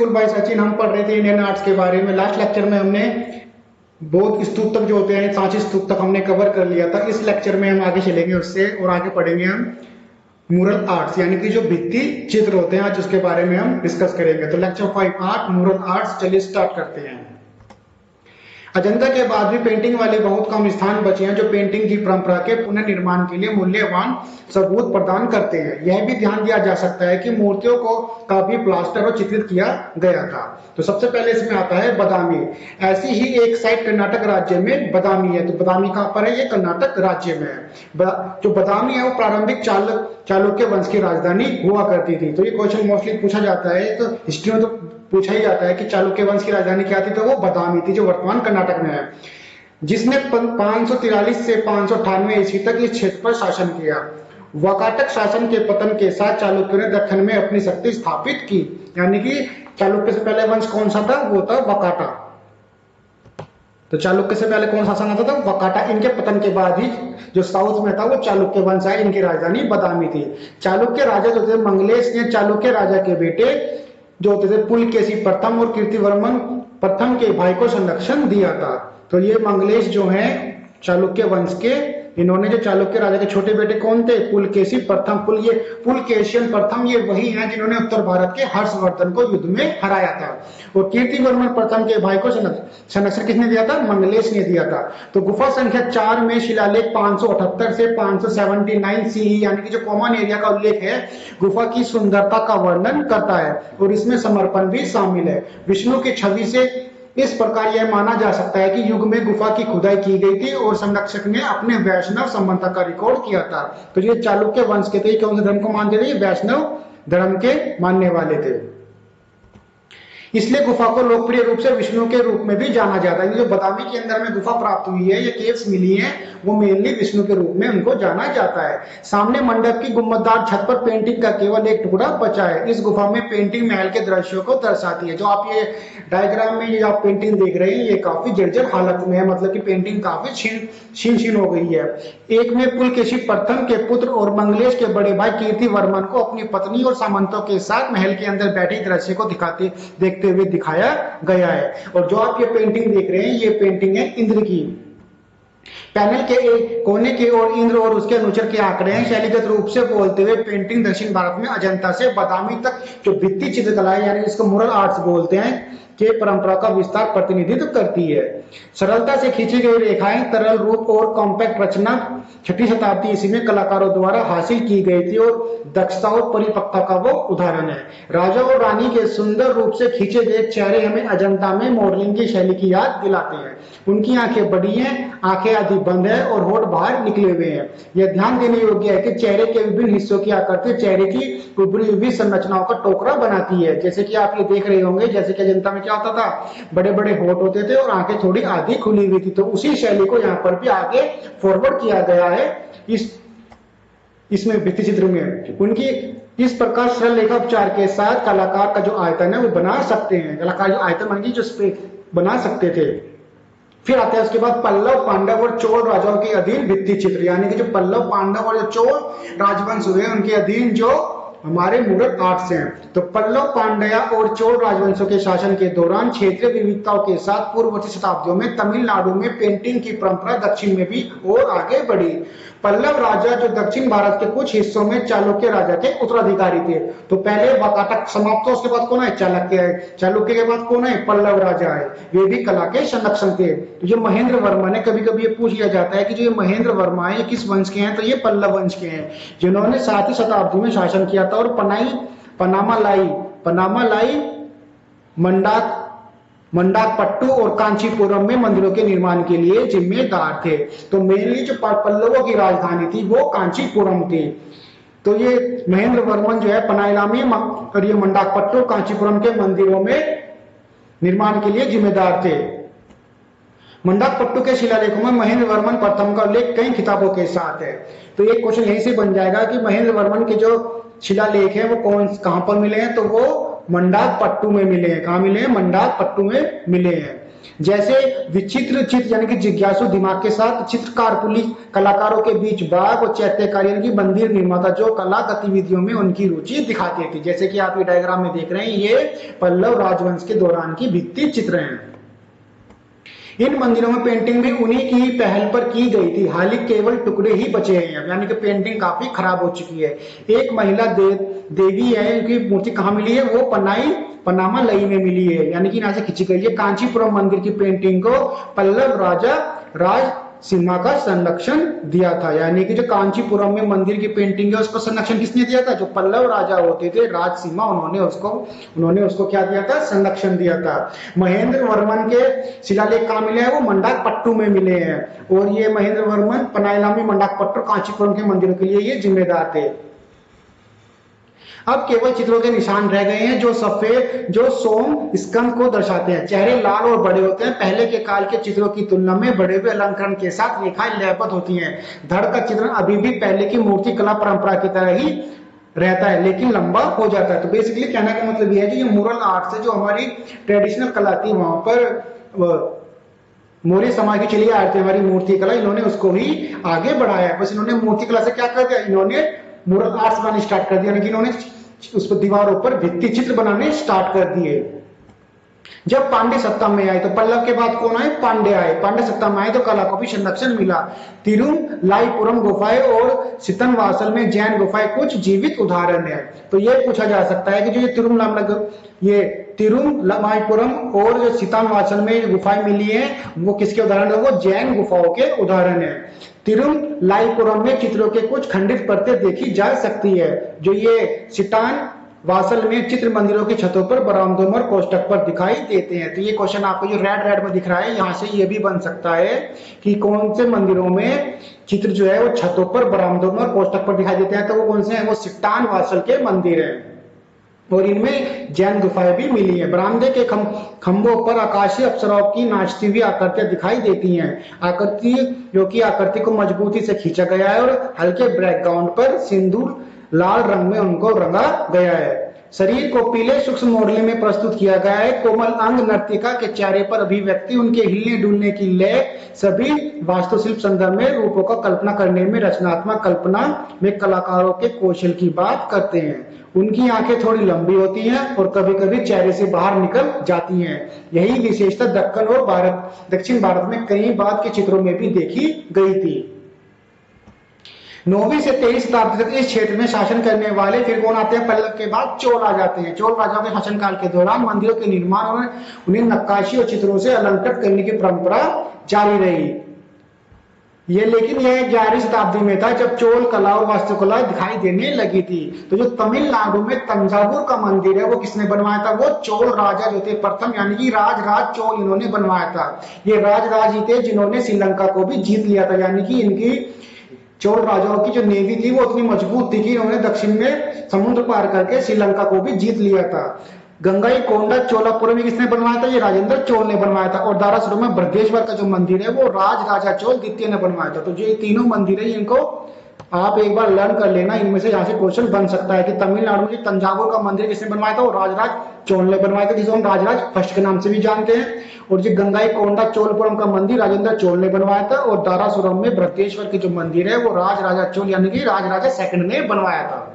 Beautiful bye Sachin. हम पढ़ रहे थे इंडियन आर्ट्स के बारे में। लास्ट लेक्चर में हमने बौद्ध स्तूप तक जो होते हैं, सांची स्तूप तक हमने कवर कर लिया था। इस लेक्चर में हम आगे चलेंगे उससे और आगे पढ़ेंगे हम मुरल आर्ट्स, यानी कि जो भित्ति चित्र होते हैं, आज उसके बारे में हम डिस्कस करेंगे। तो लेक्चर 5 आर्ट मुरल आर्ट्स, चलिए स्टार्ट करते हैं। अजंता के बाद भी पेंटिंग वाले बहुत कम स्थान बचे हैं जो पेंटिंग की परंपरा के पुनर्निर्माण के लिए मूल्यवान सबूत प्रदान करते हैं। यह भी ध्यान दिया जा सकता है कि मूर्तियों को का भी प्लास्टर और चित्रित किया गया था। तो सबसे पहले इसमें आता है बदामी। ऐसी ही एक साइट कर्नाटक राज्य में बदामी है। तो बदामी कहां पर है? ये कर्नाटक राज्य में है। जो बदामी है वो प्रारंभिक चालुक्य वंश की राजधानी हुआ करती थी। तो ये क्वेश्चन मोस्टली पूछा जाता है, तो हिस्ट्री में तो पूछा ही जाता है कि चालुक्य वंश की राजधानी क्या थी। तो वो बदामी थी, जो वर्तमान कर्नाटक में है, जिसने 543 से 598 ईस्वी तक इस क्षेत्र पर शासन किया। वाकाटक शासन के पतन के साथ चालुक्यों ने दक्षिण में अपनी शक्ति स्थापित की। यानी कि चालुक्य से पहले वंश कौन सा था? वो था वाकाटा। तो चालुक्य से पहले कौन शासन आता था? वाकाटा। इनके पतन के बाद ही जो साउथ में था वो चालुक्य वंश है। इनकी राजधानी बदामी थी। चालुक्य राजा जो थे मंगलेश ने चालुक्य राजा के बेटे जो होते थे पुलकेशी प्रथम और कीर्तिवर्मन प्रथम के भाई को संरक्षण दिया था। तो ये मंगलेश जो हैं चालुक्य वंश के, इन्होंने जो चालुक्य राजा के छोटे बेटे कौन थे? पुलकेशी प्रथम। पुलकेशियन प्रथम ये वही हैं जिन्होंने उत्तर भारत के हर्षवर्धन को युद्ध में हराया था। और कीर्तिवर्मन प्रथम के भाई को संरक्षण किसने दिया था? मंगलेश ने दिया था। तो गुफा संख्या 4 में शिलालेख 578 से 579 सीई, यानी कि जो कॉमन एरिया का उल्लेख है, गुफा की सुंदरता का वर्णन करता है और इसमें समर्पण भी शामिल है। विष्णु की छवि से इस प्रकार यह माना जा सकता है कि युग में गुफा की खुदाई की गई थी और संरक्षक ने अपने वैष्णव संबंधता का रिकॉर्ड किया था। तो ये चालुक्य वंश के थे। कौन से धर्म को मानते थे? वैष्णव धर्म के मानने वाले थे। इसलिए गुफा को लोकप्रिय रूप से विष्णु के रूप में भी जाना जाता है। जो बदामी के अंदर में गुफा प्राप्त हुई है, ये केव्स मिली हैं, वो मेनली विष्णु के रूप में उनको जाना जाता है। सामने मंडप की गुंबददार छत पर पेंटिंग का केवल एक टुकड़ा बचा है। इस गुफा में पेंटिंग महल के दृश्यों को दर्शाती है। जो आप ये डायग्राम में ये आप पेंटिंग देख रहे हैं, ये काफी जर्जर हालत में है, मतलब कि पेंटिंग काफी छीन हो गई है। एक में पुलकेशी प्रथम के पुत्र और मंगलेश के बड़े भाई कीर्तिवर्मन को अपनी पत्नी और सामंतों के साथ महल के अंदर बैठे दृश्य को देखते हुए दिखाया गया है। और जो आप ये पेंटिंग देख रहे हैं, ये पेंटिंग है इंद्र की। पैनल के एक कोने की ओर इंद्र और उसके अनुचर के आंकड़े हैं। शैलीगत रूप से बोलते हुए पेंटिंग दक्षिण भारत में अजंता से बदामी तक जो भित्ति चित्रकला है, यानी इसको मुरल आर्ट्स बोलते हैं, के परंपरा का विस्तार प्रतिनिधित्व करती है। सरलता से खींची गई रेखाएं, तरल रूप और कॉम्पैक्ट रचना 6वीं शताब्दी ईस्वी में कलाकारों द्वारा हासिल की गई थी और दक्षता और परिपक्वता का वो उदाहरण है। राजा और रानी के सुंदर रूप से खींचे गए चेहरे हमें अजंता में मॉडलिंग की शैली की याद दिलाते हैं। उनकी आंखें बड़ी हैं, आंखें आधी बंद है और होठ बाहर निकले हुए हैं। यह ध्यान देने योग्य है कि चेहरे के विभिन्न हिस्सों की आकृति चेहरे की उभरी हुई संरचनाओं का टोकरा बनाती है। जैसे कि आप ये देख रहे होंगे, जैसे कि अजंता में क्या होता था, बड़े बड़े होठ होते थे और आंखें थोड़ी आधी खुली हुई थी। तो उसी शैली को यहाँ पर भी आगे फॉरवर्ड किया गया है इसमें भित्ति चित्र में। उनकी इस प्रकार सरल रेखा उपचार के साथ कलाकार का जो आयतन है वो बना सकते हैं। कलाकार जो आयतन मान जो बना सकते थे। फिर आता है उसके बाद पल्लव, पांडव और चोल राजाओं के अधीन भित्ति चित्र, यानी कि जो पल्लव, पांडव और जो चोल राजवंश हुए उनके अधीन जो हमारे मुरल आर्ट्स हैं। तो पल्लव, पांड्या और चोल राजवंशों के शासन के दौरान क्षेत्रीय विविधताओं के साथ पूर्ववर्ती शताब्दियों में तमिलनाडु में पेंटिंग की परंपरा दक्षिण में भी और आगे बढ़ी। पल्लव राजा जो दक्षिण भारत के कुछ हिस्सों में चालुक्य राजा के उत्तराधिकारी थे। तो पहले वाकाटक समाप्त हो, उसके बाद कौन है? चालुक्य है। चालुक्य के बाद कौन है? पल्लव राजा है। वे भी कला के संरक्षक थे। तो जो महेंद्र वर्मा ने, कभी कभी ये पूछ लिया जाता है कि जो ये महेंद्र वर्मा है ये किस वंश के हैं? तो ये पल्लव वंश के हैं, जिन्होंने 7वीं शताब्दी में शासन किया था और पनामालाई, मंडाकपट्टू और कांचीपुरम में मंदिरों के निर्माण के लिए जिम्मेदार थे। तो मेनली जो पल्लवों की राजधानी थी वो कांचीपुरम थी। तो ये महेंद्र वर्मन जो है पनाइलामी और ये मंडाकपट्टू कांचीपुरम के मंदिरों में निर्माण के लिए जिम्मेदार थे। मंडाकपट्टू के शिलालेखों में महेंद्र वर्मन प्रथम का उल्लेख कई किताबों के साथ है। तो एक क्वेश्चन यहीं से बन जाएगा कि महेंद्र वर्मन के जो शिलालेख है वो कहां पर मिले हैं? तो वो मंडाकपट्टू में मिले हैं। कहां मिले हैं? मंडाकपट्टू में मिले हैं। जैसे विचित्र चित्त यानी कि जिज्ञासु दिमाग के साथ चित्रकार पुलिस कलाकारों के बीच बाग और चैत्यकारी यानी कि मंदिर निर्माता जो कला गतिविधियों में उनकी रुचि दिखाते थे। जैसे कि आप ये डायग्राम में देख रहे हैं, ये पल्लव राजवंश के दौरान की भित्ति चित्र हैं। इन मंदिरों में पेंटिंग भी उन्हीं की पहल पर की गई थी, हाल ही केवल टुकड़े ही बचे हैं, यानी कि पेंटिंग काफी खराब हो चुकी है। एक महिला देवी है, उनकी मूर्ति कहाँ मिली है, वो पनामा लई में मिली है, यानी कि यहाँ से खींची गई है। कांचीपुरम मंदिर की पेंटिंग को पल्लव राजा राज सिम्हा का संरक्षण दिया था, यानी कि जो कांचीपुरम में मंदिर की पेंटिंग है उसको संरक्षण किसने दिया था, जो पल्लव राजा होते थे राज सिम्हा, उन्होंने उसको क्या दिया था, संरक्षण दिया था। महेंद्र वर्मन के शिलालेख कहाँ मिले हैं, वो मंडाकपट्टू में मिले हैं, और ये महेंद्र वर्मन पनायलामी मंडाकपट्टू कांचीपुरम के मंदिरों के लिए ये जिम्मेदार थे। अब केवल चित्रों के निशान रह गए हैं जो सोम स्कंद को दर्शाते हैं। चेहरे लाल और बड़े होते हैं। पहले के काल के चित्रों की तुलना में बड़े हुए अलंकरण के साथ रेखाएं लयबद्ध होती हैं। धड़ का चित्रण अभी भी पहले की मूर्ति कला परंपरा की तरह ही रहता है, लेकिन लंबा हो जाता है। तो बेसिकली कहने का मतलब यह है कि ये मुरल आर्ट से जो हमारी ट्रेडिशनल कला थी, वहां पर मौर्य समाज की चली आ रही थी हमारी मूर्ति कला, इन्होंने उसको ही आगे बढ़ाया। बस इन्होंने मूर्ति कला से क्या कर दिया, इन्होंने मुरल आर्ट्स बनाने स्टार्ट कर दिया, यानी कि इन्होंने उस पर दीवारों पर भित्ति चित्र बनाने स्टार्ट कर दिए। जब पांड्य सत्ता में आए तो पल्लव के बाद कौन आए, पांड्य आए। पांड्य सत्ता में आए तो कला को भी संरक्षण मिला। तिरुमलाईपुरम गुफाएं और सितनवासल में जैन गुफाएं कुछ जीवित उदाहरण है। तो ये पूछा जा सकता है कि जो ये तिरुमलाईपुरम और जो सितनवासल में गुफाएं मिली है वो किसके उदाहरण है, वो जैन गुफाओं के उदाहरण है। तिरुमलाईपुरम में चित्रों के कुछ खंडित परतें देखी जा सकती है, जो ये सितान वासल में चित्र मंदिरों की छतों पर, बरामदों और कोष्टक पर दिखाई देते हैं। तो ये क्वेश्चन आपको जो रेड में दिख रहा है, यहाँ से ये भी बन सकता है कि कौन से मंदिरों में चित्र जो है वो छतों पर, बरामदों और कोष्टक पर दिखाई देते हैं। तो वो कौन से हैं, वो सितान वासल के मंदिर हैं, और इनमें जैन गुफाएं भी मिली हैं। बरामदे के खंभों पर आकाशीय अप्सराओं की नाचती हुई आकृतियां दिखाई देती हैं। आकृति को मजबूती से खींचा गया है और हल्के बैकग्राउंड पर सिंदूर लाल रंग में उनको रंगा गया है। शरीर को पीले सूक्ष्म मॉडलिंग में प्रस्तुत किया गया है। कोमल अंग नर्तिका के चेहरे पर अभिव्यक्ति, उनके हिलने डुलने की लय, सभी वास्तुशिल्प संदर्भ में रूपों का कल्पना करने में रचनात्मक कल्पना में कलाकारों के कौशल की बात करते हैं। उनकी आंखें थोड़ी लंबी होती हैं और कभी कभी चेहरे से बाहर निकल जाती हैं। यही विशेषता दक्कन और दक्षिण भारत में कई बाद के चित्रों में भी देखी गई थी। 9वीं से 13वीं शताब्दी तक इस क्षेत्र में शासन करने वाले फिर कौन आते हैं, पल्लव के बाद चोल आ जाते हैं। चोल राजाओं के शासनकाल के दौरान मंदिरों के निर्माण और उन्हें नक्काशी और चित्रों से अलंकृत करने की परंपरा जारी रही। लेकिन यह 11वीं शताब्दी में था जब चोल कला और वास्तुकला दिखाई देने लगी थी। तो जो तमिलनाडु में तंजावुर का मंदिर है वो किसने बनवाया था, वो चोल राजा जो थे प्रथम, यानी कि राज चोल इन्होंने बनवाया था। ये राज ही थे जिन्होंने श्रीलंका को भी जीत लिया था, यानी कि इनकी चोल राजाओं की जो नेवी थी वो उतनी मजबूत थी कि इन्होंने दक्षिण में समुद्र पार करके श्रीलंका को भी जीत लिया था। गंगाई कोंडा चोलापुरम में किसने बनवाया था, ये राजेंद्र चोल ने बनवाया था। और दारासुरम में बृहदेश्वर का जो मंदिर है वो राजा चोल द्वितीय ने बनवाया था। तो जो ये तीनों मंदिर है इनको आप एक बार लर्न कर लेना, इनमें से यहाँ से क्वेश्चन बन सकता है कि तमिलनाडु में तंजावुर का मंदिर किसने बनवाया था, वो राजराज चोल ने बनवाया था, जिसे हम राजराज फर्स्ट के नाम से भी जानते हैं। और जो गंगाई कोंडा चोलपुरम का मंदिर राजेंद्र चोल ने बनवाया था, और दारासुरम में बृहदेश्वर के जो मंदिर है वो राजा चोल यानी कि राजा सेकंड ने बनवाया था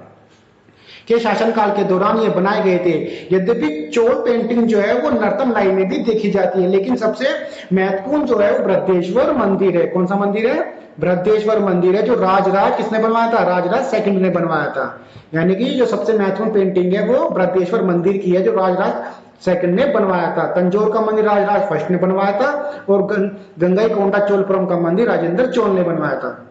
के शासनकाल के दौरान ये बनाए गए थे। यद्यपि चोल पेंटिंग जो है वो नर्तन लाई में भी देखी जाती है, लेकिन सबसे महत्वपूर्ण जो है वो बृहदेश्वर मंदिर है। कौन सा मंदिर है, बृहदेश्वर मंदिर है, जो राजराज किसने बनवाया था, राजराज सेकंड ने बनवाया था। यानी कि जो सबसे महत्वपूर्ण पेंटिंग है वो बृहदेश्वर मंदिर की है, जो राजराज सेकंड ने बनवाया था। तंजौर का मंदिर राजराज फर्स्ट ने बनवाया था, और गंगाई कोंडा चोलपुरम का मंदिर राजेंद्र चोल ने बनवाया था।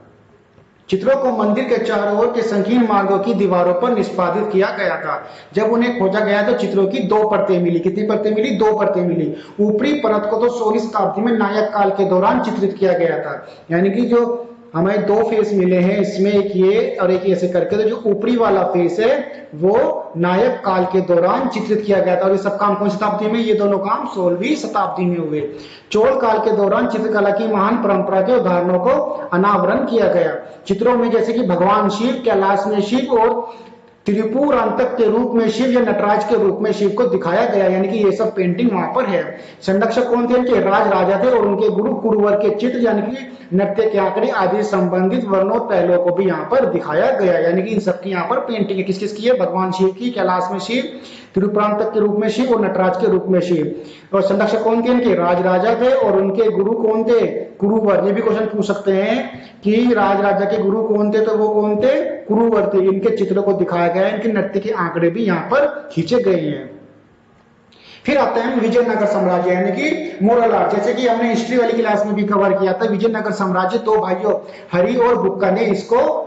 चित्रों को मंदिर के चारों ओर के संकीर्ण मार्गों की दीवारों पर निष्पादित किया गया था। जब उन्हें खोजा गया तो चित्रों की 2 परतें मिली। कितनी परतें मिली, 2 परतें मिली। ऊपरी परत को तो 16वीं शताब्दी में नायक काल के दौरान चित्रित किया गया था, यानी कि जो हमें 2 फेस मिले हैं इसमें, एक ये और एक ऐसे करके, तो जो ऊपरी वाला फेस है वो नायक काल के दौरान चित्रित किया गया था। और ये सब काम कौन शताब्दी में, ये दोनों काम 16वीं शताब्दी में हुए। चोल काल के दौरान चित्रकला की महान परंपरा के उदाहरणों को अनावरण किया गया। चित्रों में जैसे कि भगवान शिव, कैलाश में शिव और त्रिपुरांतक के रूप में शिव या नटराज के रूप में शिव को दिखाया गया, यानी कि ये सब पेंटिंग वहां पर है। संरक्षक कौन थे इनके? राज राजा थे और उनके गुरु कुरुवर के चित्र यानी कि नृत्य के आंकड़े आदि संबंधित वर्णों पहलुओं को भी यहाँ पर दिखाया गया, यानी कि इन सबकी यहाँ पर पेंटिंग है। किस किस की है? भगवान शिव की, कैलाश में शिव, त्रिपुरांतक के रूप में शिव और नटराज के रूप में शिव। और संरक्षक कौन थे इनके? राज राजा थे और उनके गुरु कौन थे? कुरुवर। ये भी क्वेश्चन पूछ सकते हैं कि राज राजा के गुरु कौन थे, तो वो कौन थे? कुरुवर थे। इनके चित्रों को दिखाया गया है, इनके नृत्य के आंकड़े भी यहाँ पर खींचे गए हैं। फिर आता है विजयनगर साम्राज्य यानी कि मोरल आर्ट। जैसे कि हमने हिस्ट्री वाली क्लास में भी कवर किया था, विजयनगर साम्राज्य दो भाइयों हरि और बुक्का ने इसको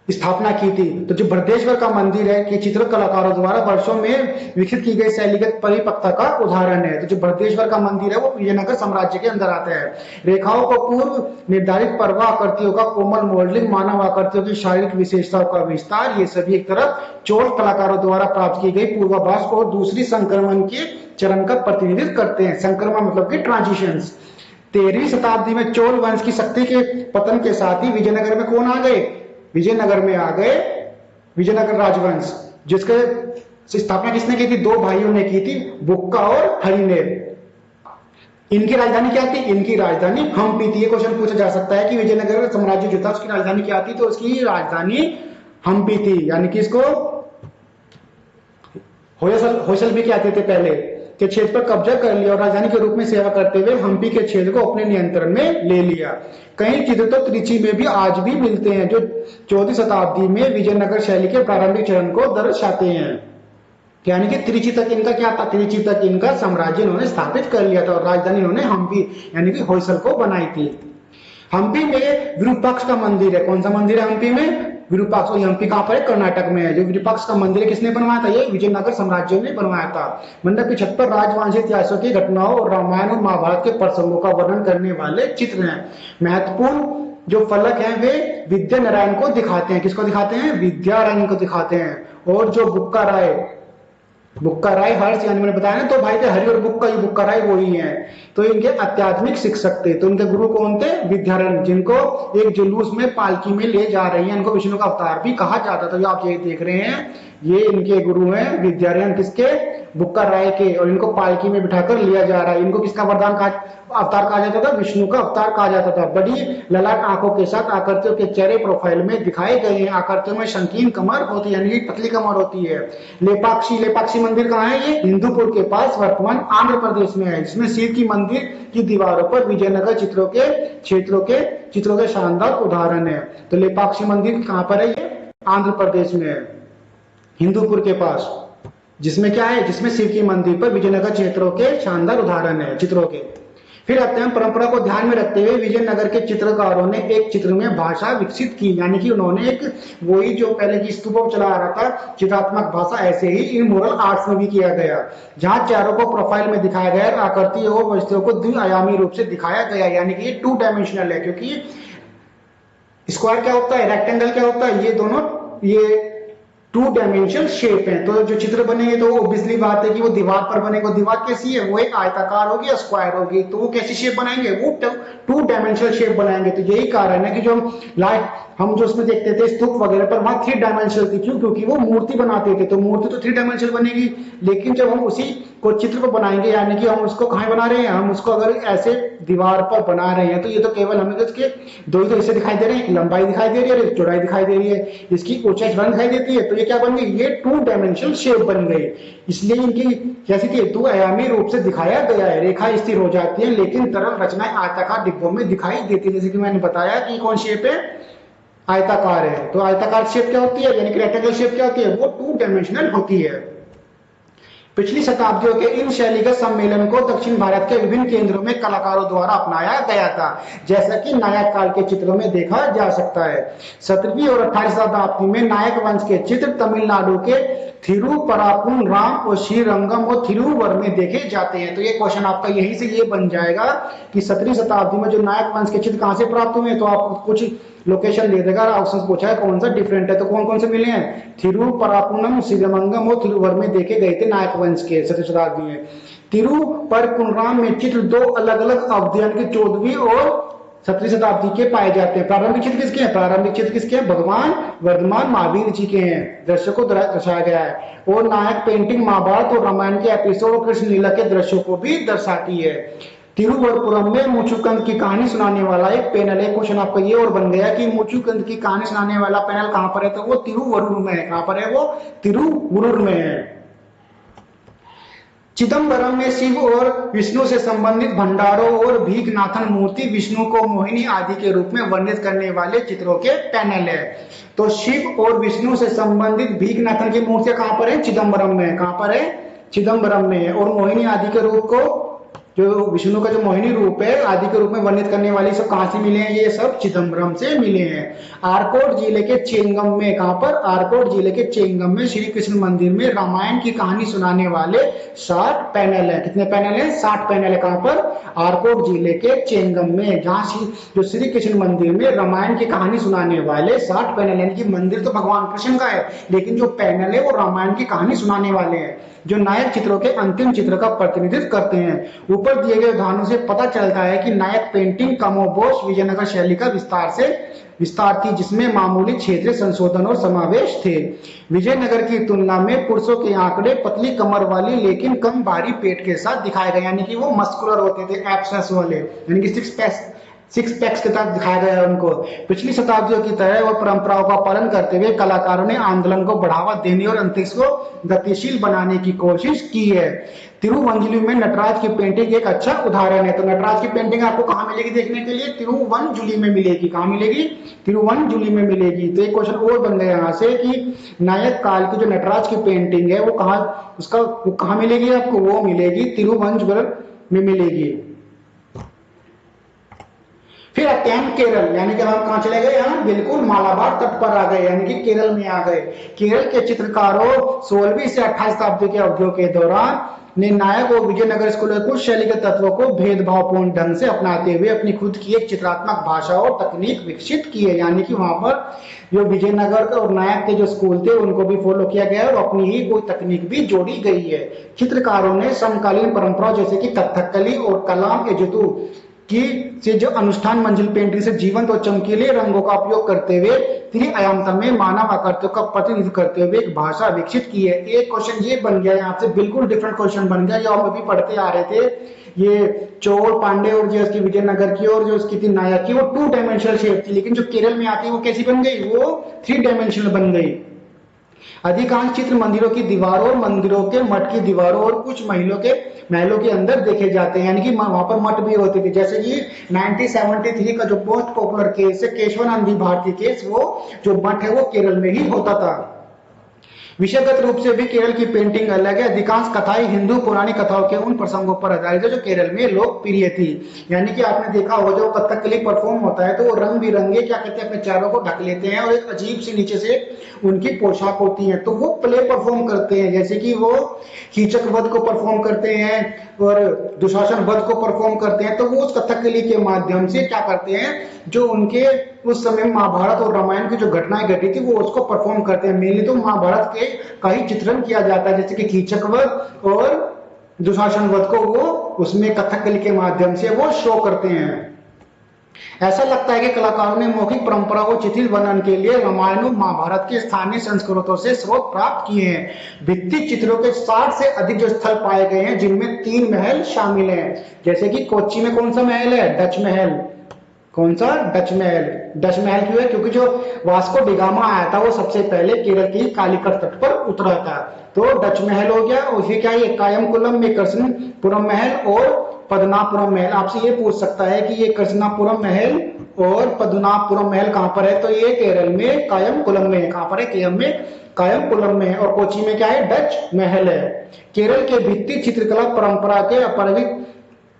स्थापना की थी। तो जो बृहदेश्वर का मंदिर है कि चित्र कलाकारों द्वारा वर्षों में विकसित की गई शैलीगत परिपक्वता का उदाहरण है। तो जो बृहदेश्वर का मंदिर है वो विजयनगर साम्राज्य के अंदर आता है। रेखाओं को पूर्व निर्धारित पर्व आकृतियों का कोमल मॉडलिंग, मानव आकृतियों की शारीरिक विशेषताओं का विस्तार, ये सभी एक तरफ चोल कलाकारों द्वारा प्राप्त की गई पूर्वाभास और दूसरी संक्रमण के चरण का प्रतिनिधित्व करते हैं। संक्रमण मतलब कि ट्रांजिशंस। 13वीं शताब्दी में चोल वंश की शक्ति के पतन के साथ ही विजयनगर में कौन आ गए? विजयनगर में आ गए विजयनगर राजवंश, जिसके स्थापना किसने की थी? दो भाइयों ने की थी, बुक्का और हरि ने। इनकी राजधानी क्या थी? इनकी राजधानी हम्पी थी। ये क्वेश्चन पूछा जा सकता है कि विजयनगर साम्राज्य जो था उसकी राजधानी क्या थी, तो उसकी राजधानी हम्पी थी। यानी कि इसको होयसल भी कहते थे पहले, के क्षेत्र पर कब्जा कर लिया और राजधानी के रूप में सेवा करते हुए हम्पी के क्षेत्र को अपने नियंत्रण में ले लिया। कई चित्र तो त्रिची में भी आज भी मिलते हैं जो 14वीं शताब्दी में विजयनगर शैली के प्रारंभिक चरण को दर्शाते हैं। यानी कि त्रिची तक इनका क्या था? त्रिची तक इनका साम्राज्य इन्होंने स्थापित कर लिया था और राजधानी इन्होंने हम्पी यानी कि होयसल को बनाई थी। हम्पी में विरूपाक्ष का मंदिर है। कौन सा मंदिर है हम्पी में? विरूपाक्ष। और हम्पी कहां पर है? कर्नाटक में है। जो विरूपाक्ष का मंदिर है किसने बनवाया था? ये विजयनगर साम्राज्य ने बनवाया था। मंडप की छत पर राजवंशी इतिहासों की घटनाओं और रामायण और महाभारत के प्रसंगों का वर्णन करने वाले चित्र हैं। महत्वपूर्ण जो फलक हैं वे विद्या नारायण को दिखाते हैं। किसको दिखाते हैं? विद्यारायण को दिखाते हैं। और जो बुक्का राय हर्ष, यानी मैंने बताया ना तो भाई थे हरि और बुक्का, ये बुक्का राय वो ही हैं। तो इनके आध्यात्मिक शिक्षक थे। तो इनके गुरु कौन थे? विद्यारण्य, जिनको एक जुलूस में पालकी में ले जा रही है। इनको विष्णु का अवतार भी कहा जाता था। जो आप ये देख रहे हैं ये इनके गुरु हैं विद्यारण्य, किसके? बुक्का राय के। और इनको पालकी में बिठाकर लिया जा रहा है। इनको किसका वरदान अवतार कहा जाता था? विष्णु का अवतार कहा जाता था। बड़ी ललाट आंखों के साथ आकृतियों के चेहरे प्रोफाइल में दिखाए गए हैं। आकृतियों में संकीर्ण कमर होती है, यानी पतली कमर होती है। लेपाक्षी मंदिर कहाँ है? ये हिंदूपुर के पास वर्तमान आंध्र प्रदेश में है, जिसमें शिव की मंदिर की दीवारों पर विजयनगर चित्रों के शानदार उदाहरण है। तो लेपाक्षी मंदिर कहाँ पर है? ये आंध्र प्रदेश में है, हिंदूपुर के पास, जिसमें क्या है? जिसमें शिव की मंदिर पर विजयनगर चित्रों के शानदार उदाहरण है, चित्रों के। फिर आते हैं परंपरा को ध्यान में रखते हुए विजयनगर के चित्रकारों ने एक चित्र में भाषा विकसित की, यानी कि उन्होंने एक वही जो पहले की स्तूपों चला आ रहा था चित्रात्मक भाषा, ऐसे ही इन मोरल आर्ट्स में भी किया गया, जहां चारों को प्रोफाइल में दिखाया गया, आकृति और वस्तुओं को द्विआयामी रूप से दिखाया गया। यानी कि ये 2 डायमेंशनल है, क्योंकि स्क्वायर क्या होता है, रेक्टेंगल क्या होता है, ये दोनों ये 2 डायमेंशनल शेप है। तो जो चित्र बनेंगे तो ऑब्वियसली बात है कि वो दीवार पर बनेगा। दीवार कैसी है? वो एक आयताकार होगी या स्क्वायर होगी। तो वो कैसी शेप बनाएंगे? वो 2 डायमेंशनल शेप बनाएंगे। तो यही कारण है कि जो हम जो उसमें देखते थे स्तूप वगैरह पर, वहां 3 डायमेंशनल थी। क्यों? क्योंकि वो मूर्ति बनाते थे, तो मूर्ति तो 3 डायमेंशनल बनेगी। लेकिन जब हम उसी को चित्र पर बनाएंगे, यानी कि हम उसको कहां बना रहे हैं, हम उसको अगर ऐसे दीवार पर बना रहे हैं, तो ये तो केवल हमें इसके 2 ही हिस्से दिखाई दे रहे हैं, लंबाई दिखाई दे रही है और चौड़ाई दिखाई दे रही है, इसकी ऊंचाई दिखाई देती है। तो ये क्या बन गई? ये 2 डायमेंशनल शेप बन गई। इसलिए इनकी कैसी थी? 2 आयामी रूप से दिखाया गया है। रेखा स्थिर हो जाती है, लेकिन तरल रचनाएं आयताकार डिब्बों में दिखाई देती है। जैसे कि मैंने बताया कि कौन शेप है? आयताकार है। तो आयताकार शेप क्या होती है, यानी कि रेक्टेंगल शेप क्या होती है? वो 2 डायमेंशनल होती है। पिछली शताब्दियों के इन शैलीगत सम्मेलन को दक्षिण भारत के विभिन्न केंद्रों में कलाकारों द्वारा अपनाया गया था, जैसा कि नायक काल के चित्रों में देखा जा सकता है। 17वीं और 18वीं शताब्दी में नायक वंश के चित्र तमिलनाडु के थिरुपराकुंड्राम और श्रीरंगम और थिरुवर में देखे जाते हैं। तो ये क्वेश्चन आपका यही से ये बन जाएगा कि 17वीं शताब्दी में जो नायक वंश के चित्र कहां से प्राप्त हुए, तो आपको कुछ लोकेशन दे देगा, ऑप्शन पूछा है कौन सा डिफरेंट है, तो कौन कौन से मिले हैं? थिरुपराकुंडम, श्रीरंगम और थिरुवर में देखे गए थे नायक वंश के 17वीं शताब्दी में। तिरुपरकुंड्राम में चित्र 2 अलग अलग अवधि यानी कि 14वीं और 17वीं शताब्दी के पाए जाते हैं। प्रारंभिक चित्र किसके हैं? प्रारंभिक चित्र किसके हैं? भगवान वर्धमान महावीर जी के हैं, दृश्य को दर्शाया गया है। और नायक पेंटिंग महाभारत और रामायण के एपिसोड और कृष्ण लीला के दृश्यों को भी दर्शाती है। तिरुवरपुरम में मुचुकुंद की कहानी सुनाने वाला एक पैनल है। क्वेश्चन आपका ये और बन गया कि मुचुकुंद की कहानी सुनाने वाला पैनल कहां पर है, तो वो तिरुवरूर में है। कहां पर है वो? तिरुवरूर में है। चिदम्बरम में शिव और विष्णु से संबंधित भंडारों और भीखनाथन मूर्ति विष्णु को मोहिनी आदि के रूप में वर्णित करने वाले चित्रों के पैनल है। तो शिव और विष्णु से संबंधित भीखनाथन की मूर्तियां कहां पर है? चिदम्बरम में। कहां पर है? चिदम्बरम में है। और मोहिनी आदि के रूप को, जो विष्णु का जो मोहिनी रूप है आदि के रूप में वर्णित करने वाली सब कहां से मिले हैं? ये सब चिदम्बरम से मिले हैं। आरकोट जिले के चेंगम में, कहां पर? आरकोट जिले के चेंगम में श्री कृष्ण मंदिर में रामायण की कहानी सुनाने वाले 60 पैनल है। कितने पैनल है? 60 पैनल है। कहां पर? आरकोट जिले के चेंगम में, जहां जो श्री कृष्ण मंदिर में रामायण की कहानी सुनाने वाले 60 पैनल, यानी कि मंदिर तो भगवान कृष्ण का है, लेकिन जो पैनल है वो रामायण की कहानी सुनाने वाले हैं, जो नायक चित्रों के अंतिम चित्र का प्रतिनिधित्व करते हैं। ऊपर दिए गए उदाहरणों से पता चलता है कि नायक पेंटिंग कमोबेश विजयनगर शैली का विस्तार थी, जिसमें मामूली क्षेत्रीय संशोधन और समावेश थे। विजयनगर की तुलना में पुरुषों के आंकड़े पतली कमर वाली लेकिन कम भारी पेट के साथ दिखाए गए, यानी कि वो मस्कुलर होते थे, एब्सेस वाले, यानी कि सिक्स पैक्स के साथ दिखाया गया है उनको। पिछली शताब्दियों की तरह वो परंपराओं का पालन करते हुए कलाकारों ने आंदोलन को बढ़ावा देने और अंतरिक्ष को गतिशील बनाने की कोशिश की है। तिरुवंजली में नटराज की पेंटिंग एक अच्छा उदाहरण है। तो नटराज की पेंटिंग आपको कहां मिलेगी देखने के लिए? तिरुवंजली में मिलेगी। कहां मिलेगी? तिरुवंजली में मिलेगी। तो एक क्वेश्चन और बन गया यहां से कि नायक काल की जो नटराज की पेंटिंग है वो कहां मिलेगी आपको? वो मिलेगी तिरुवंजली में मिलेगी। फिर आते हैं केरल, यानी कि हम कहां चले गए? यहाँ बिल्कुल मालाबार तट पर आ गए, यानी कि केरल में आ गए। केरल के चित्रकारों 16वीं से 28वीं शताब्दी के अवधियों के दौरान ने नायक और विजयनगर स्कूल के कुछ शैलीगत तत्वों को भेदभावपूर्ण ढंग से अपनाते हुए अपनी खुद की एक चित्रात्मक भाषा और तकनीक विकसित की है। यानी कि वहां पर जो विजयनगर और नायक के जो स्कूल थे उनको भी फॉलो किया गया और अपनी ही कोई तकनीक भी जोड़ी गई है। चित्रकारों ने समकालीन परंपराओं जैसे कि कथकली और कलाम एजुतु की से जो अनुष्ठान मंजिल पेंटिंग से जीवंत और चमकीले रंगों का उपयोग करते हुए त्रिआयामता में मानव आकृतियों का प्रतिनिधित्व करते हुए एक भाषा विकसित की है। एक क्वेश्चन ये बन गया यहाँ से, बिल्कुल डिफरेंट क्वेश्चन बन गया, जो हम अभी पढ़ते आ रहे थे। ये चोल पांडे और जो उसकी विजयनगर की और जो उसकी थी नायक की, वो 2 डायमेंशनल शेप थी, लेकिन जो केरल में आती है वो कैसी बन गई? वो 3 डायमेंशनल बन गई। अधिकांश चित्र मंदिरों की दीवारों और मंदिरों के मठ की दीवारों और कुछ महलों के अंदर देखे जाते हैं, यानी कि वहां पर मठ भी होते थे। जैसे कि 1973 का जो बहुत पॉपुलर केस है केशवानंद भारती केस, वो जो मठ है वो केरल में ही होता था। विषयगत रूप से भी केरल की पेंटिंग अलग है। अधिकांश कथाएं हिंदू पौराणिक कथाओं के उन प्रसंगों पर आधारित है जो केरल में लोकप्रिय थी। यानी कि आपने देखा होगा जब कथकली परफॉर्म होता है तो वो रंग बिरंगे क्या कहते हैं अपने चेहरों को ढक लेते हैं और एक अजीब सी नीचे से उनकी पोशाक होती है, तो वो प्ले परफॉर्म करते हैं। जैसे कि वो कीचक वध को परफॉर्म करते हैं और दुशासन वध को परफॉर्म करते हैं, तो वो उस कथकली के माध्यम से क्या करते हैं, जो उनके उस समय महाभारत और रामायण की जो घटनाएं घटी थी वो उसको परफॉर्म करते हैं। मेनली तो महाभारत के का ही चित्रण किया जाता है, जैसे कि कीचक वध और दुशासन वध को वो उसमें कथकली के माध्यम से वो शो करते हैं। ऐसा लगता है कि कलाकारों ने मौखिक परंपरा को चित्रित वर्णन के लिए रामायण और महाभारत के स्थानीय संस्कृतों से स्रोत प्राप्त किए हैं। भित्ति चित्रों के 60 से अधिक जो स्थल पाए गए हैं, जिनमें 3 महल शामिल हैं। जैसे कि कोच्चि में कौन सा महल है? डच महल। कौन सा? डच महल। डच महल क्यों है? क्योंकि जो वास्को डिगामा आया था वो सबसे पहले केरल की कालीकट तट पर उतरा था, तो डच महल हो गया। और फिर क्या है, कायमकुलम में कृष्णपुरम महल और पद्मनाभपुरम महल। आपसे ये पूछ सकता है कि ये कृष्णापुरम महल और पद्मनाभपुरम महल कहां पर है, तो ये केरल में कायमकुलम में है। कहां पर है? केरल में कायमकुलम में है। और कोच्चि में क्या है? डच महल है। केरल के भित्ति चित्रकला परंपरा के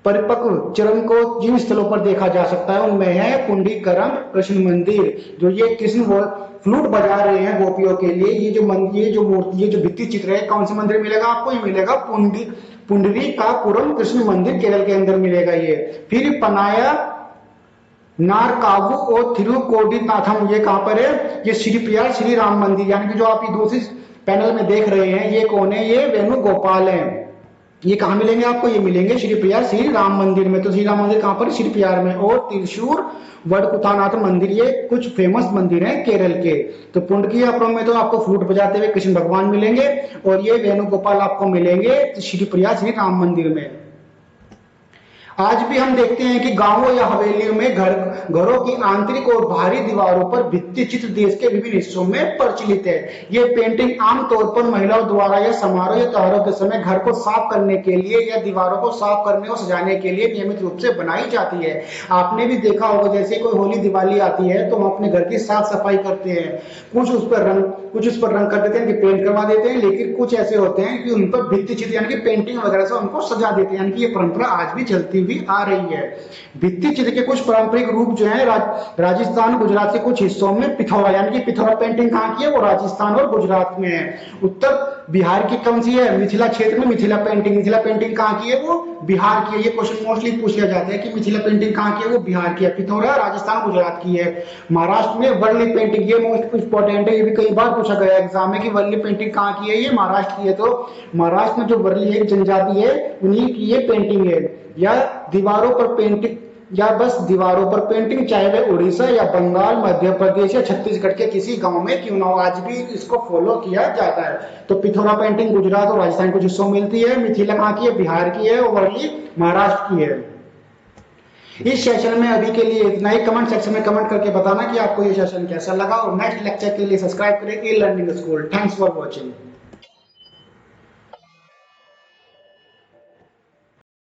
परिपक्व चरण को जिन स्थलों पर देखा जा सकता है उनमें है पुंडीकरम कृष्ण मंदिर, जो ये कृष्ण फ्लूट बजा रहे हैं गोपियों के लिए। ये जो मूर्ति, ये जो भित्ति चित्र है, कौन से मंदिर मिलेगा आपको? ये मिलेगा पुंडरीकापुरम कृष्ण मंदिर, केरल के अंदर मिलेगा ये। फिर पनाया नारकावु और थिरुकोडिनाथम, ये कहां पर है? ये श्री राम मंदिर, यानी कि जो आप ये दूसरी पैनल में देख रहे हैं ये कौन है? ये वेणुगोपाल है। ये कहाँ मिलेंगे आपको? ये मिलेंगे श्री प्रिया श्री राम मंदिर में। तो श्री राम मंदिर कहाँ पर? श्री प्रियार में। और त्रिशूर वडकुथानाथ मंदिर, ये कुछ फेमस मंदिर हैं केरल के। तो पुंडकीयापुरम में तो आपको फ्लूट बजाते हुए कृष्ण भगवान मिलेंगे, और ये वेणुगोपाल आपको मिलेंगे श्री प्रिया श्री राम मंदिर में। आज भी हम देखते हैं कि गांवों या हवेलियों में घरों की आंतरिक और बाहरी दीवारों पर भित्ति चित्र देश के विभिन्न हिस्सों में प्रचलित है। ये पेंटिंग आमतौर पर महिलाओं द्वारा या समारोह या त्योहारों के समय घर को साफ करने के लिए या दीवारों को साफ करने और सजाने के लिए नियमित रूप से बनाई जाती है। आपने भी देखा होगा, जैसे कोई होली दिवाली आती है तो हम अपने घर की साफ सफाई करते हैं, कुछ उस पर रंग कर देते हैं, पेंट करवा देते हैं, लेकिन कुछ ऐसे होते हैं कि उन पर भित्ति चित्र यानी कि पेंटिंग वगैरह से उनको सजा देते हैं। यानी कि ये परंपरा आज भी चलती हुई आ रही है। भित्ति चित्र के कुछ पारंपरिक रूप जो है राजस्थान गुजरात के कुछ हिस्सों में पिथौरा, यानी कि पिथौरा पेंटिंग कहाँ की है? वो राजस्थान और गुजरात में है। उत्तर बिहार की कौन सी है? मिथिला क्षेत्र में मिथिला पेंटिंग। मिथिला पेंटिंग कहाँ की है? वो बिहार की है। ये क्वेश्चन मोस्टली पूछ लिया जाता है कि मिथिला पेंटिंग कहाँ की है? वो बिहार की है। पिथौरा राजस्थान गुजरात की है। महाराष्ट्र में वर्ली पेंटिंग, ये मोस्ट इंपॉर्टेंट है, ये भी कई बार पूछा गया एग्जाम में कि वर्ली पेंटिंग कहाँ की है? ये महाराष्ट्र की है। तो महाराष्ट्र में जो वर्ली है जनजाति है, उन्हीं की ये पेंटिंग है। या दीवारों पर पेंटिंग, या बस दीवारों पर पेंटिंग, चाहे वह उड़ीसा या बंगाल, मध्य प्रदेश या छत्तीसगढ़ के किसी गांव में क्यों ना हो, आज भी इसको फॉलो किया जाता है। तो पिथौरा पेंटिंग गुजरात और राजस्थान कुछ हिस्सों में मिलती है। मिथिला कहाँ की है? बिहार की है। और वर्ली महाराष्ट्र की है। इस सेशन में अभी के लिए इतना ही। कमेंट सेक्शन में कमेंट करके बताना कि आपको ये सेशन कैसा लगा, और नेक्स्ट लेक्चर के लिए सब्सक्राइब करें e learning school. Thanks for watching.